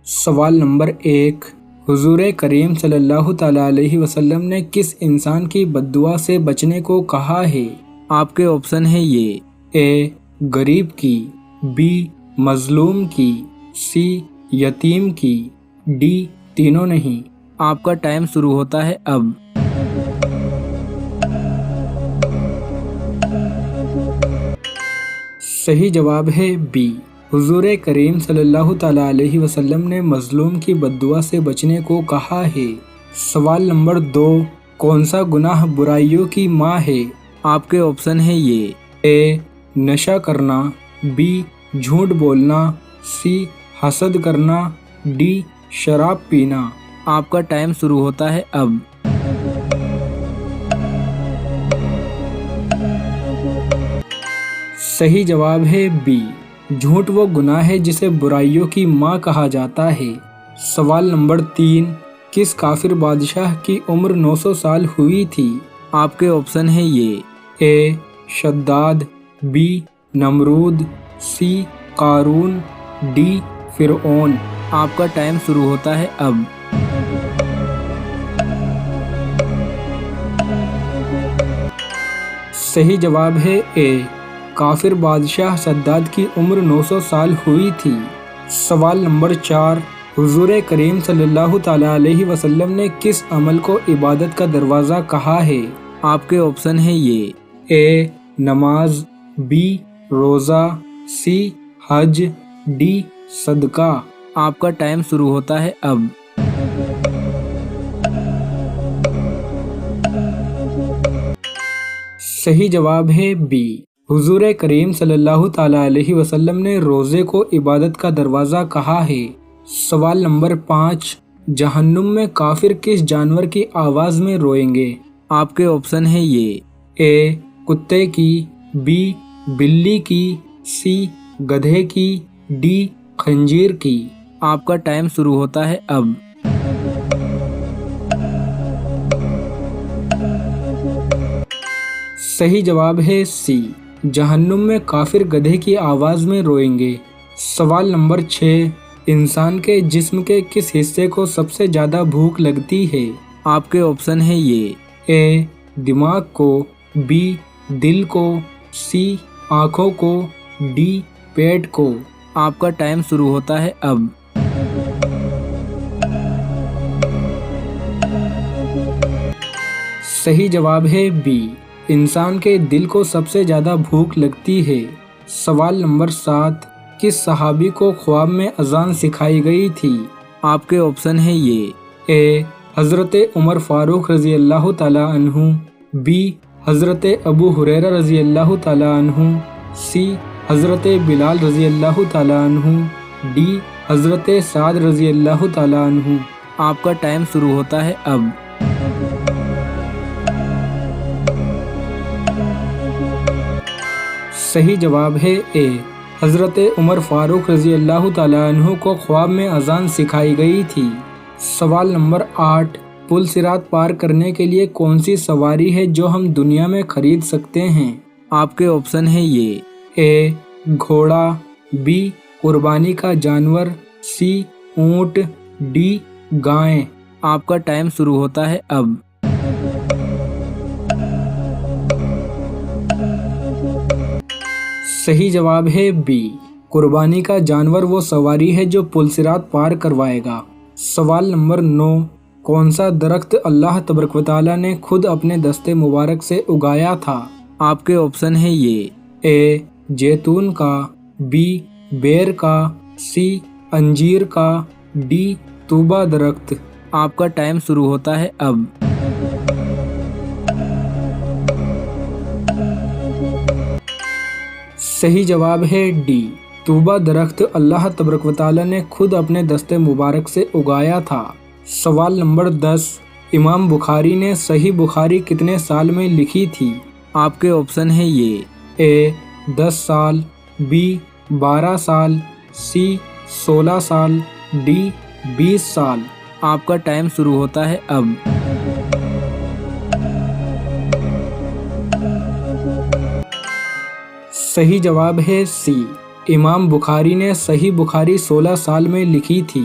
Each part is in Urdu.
سوال نمبر 1، حضور کریم صلی اللہ تعالیٰ علیہ وسلم نے کس انسان کی بد دعا سے بچنے کو کہا ہے؟ آپ کے آپشن ہیں یہ، اے غریب کی، بی مظلوم کی، سی یتیم کی، ڈی تینوں نہیں۔ آپ کا ٹائم شروع ہوتا ہے اب۔ صحیح جواب ہے بی، حضور کریم صلی اللہ تعالیٰ علیہ وسلم نے مظلوم کی بد دعا سے بچنے کو کہا ہے۔ سوال نمبر 2، کون سا گناہ برائیوں کی ماں ہے؟ آپ کے آپشن ہیں یہ، اے نشہ کرنا، بی جھوٹ بولنا، سی حسد کرنا، ڈی شراب پینا۔ آپ کا ٹائم شروع ہوتا ہے اب۔ صحیح جواب ہے بی، جھوٹ وہ گناہ ہے جسے برائیوں کی ماں کہا جاتا ہے۔ سوال نمبر 3، کس کافر بادشاہ کی عمر 900 سال ہوئی تھی؟ آپ کے آپشن ہیں یہ، اے شداد، be Nimrod, C Qarun, D فرعون۔ آپ کا ٹائم شروع ہوتا ہے اب۔ صحیح جواب ہے اے، کافر بادشاہ شداد کی عمر 900 سال ہوئی تھی۔ سوال نمبر 4، حضور کریم صلی اللہ تعالیٰ علیہ وسلم نے کس عمل کو عبادت کا دروازہ کہا ہے؟ آپ کے آپشن ہیں یہ، اے نماز، بی روزہ، سی حج، ڈی صدقہ۔ آپ کا ٹائم شروع ہوتا ہے اب۔ صحیح جواب ہے بی، حضور کریم صلی اللہ تعالیٰ علیہ وسلم نے روزے کو عبادت کا دروازہ کہا ہے۔ سوال نمبر 5، جہنم میں کافر کس جانور کی آواز میں روئیں گے؟ آپ کے آپشن ہیں یہ، اے کتے کی، بی بلی کی، سی گدھے کی، ڈی خنزیر کی۔ آپ کا ٹائم شروع ہوتا ہے اب۔ صحیح جواب ہے سی، جہنم میں کافر گدھے کی آواز میں روئیں گے۔ سوال نمبر 6، انسان کے جسم کے کس حصے کو سب سے زیادہ بھوک لگتی ہے؟ آپ کے آپشن ہیں یہ، اے دماغ کو، بی دل کو، سی آنکھوں کو، ڈی پیٹ کو۔ آپ کا ٹائم شروع ہوتا ہے اب۔ صحیح جواب ہے بی، انسان کے دل کو سب سے زیادہ بھوک لگتی ہے۔ سوال نمبر 7، کس صحابی کو خواب میں اذان سکھائی گئی تھی؟ آپ کے آپشن ہیں یہ، اے حضرت عمر فاروق رضی اللہ تعالیٰ عنہ، بی حضرت ابو ہریرہ رضی اللہ تعالیٰ عنہ، سی حضرت بلال رضی اللہ تعالیٰ عنہ، ڈی حضرت سعد رضی اللہ تعالیٰ عنہ۔ آپ کا ٹائم شروع ہوتا ہے اب۔ صحیح جواب ہے اے، حضرت عمر فاروق رضی اللہ تعالیٰ عنہ کو خواب میں اذان سکھائی گئی تھی۔ سوال نمبر 8، پل صراط پار کرنے کے لیے کون سی سواری ہے جو ہم دنیا میں خرید سکتے ہیں؟ آپ کے آپشن ہیں یہ، اے گھوڑا، بی قربانی کا جانور، سی اونٹ، ڈی گائے۔ آپ کا ٹائم شروع ہوتا ہے اب۔ صحیح جواب ہے بی، قربانی کا جانور وہ سواری ہے جو پل صراط پار کروائے گا۔ سوال نمبر 9، کون سا درخت اللہ تبارک و تعالیٰ نے خود اپنے دست مبارک سے اگایا تھا؟ آپ کے آپشن ہیں یہ، اے زیتون کا، بی بیر کا، سی انجیر کا، ڈی طوبہ درخت۔ آپ کا ٹائم شروع ہوتا ہے اب۔ صحیح جواب ہے ڈی، طوبہ درخت اللہ تبارک و تعالیٰ نے خود اپنے دست مبارک سے اگایا تھا۔ سوال نمبر 10، امام بخاری نے صحیح بخاری کتنے سال میں لکھی تھی؟ آپ کے آپشن ہیں یہ، اے 10 سال، بی 12 سال، سی 16 سال، ڈی 20 سال۔ آپ کا ٹائم شروع ہوتا ہے اب۔ صحیح جواب ہے سی، امام بخاری نے صحیح بخاری 16 سال میں لکھی تھی۔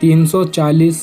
340,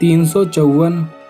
354,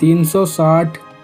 360,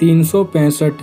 365।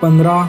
15,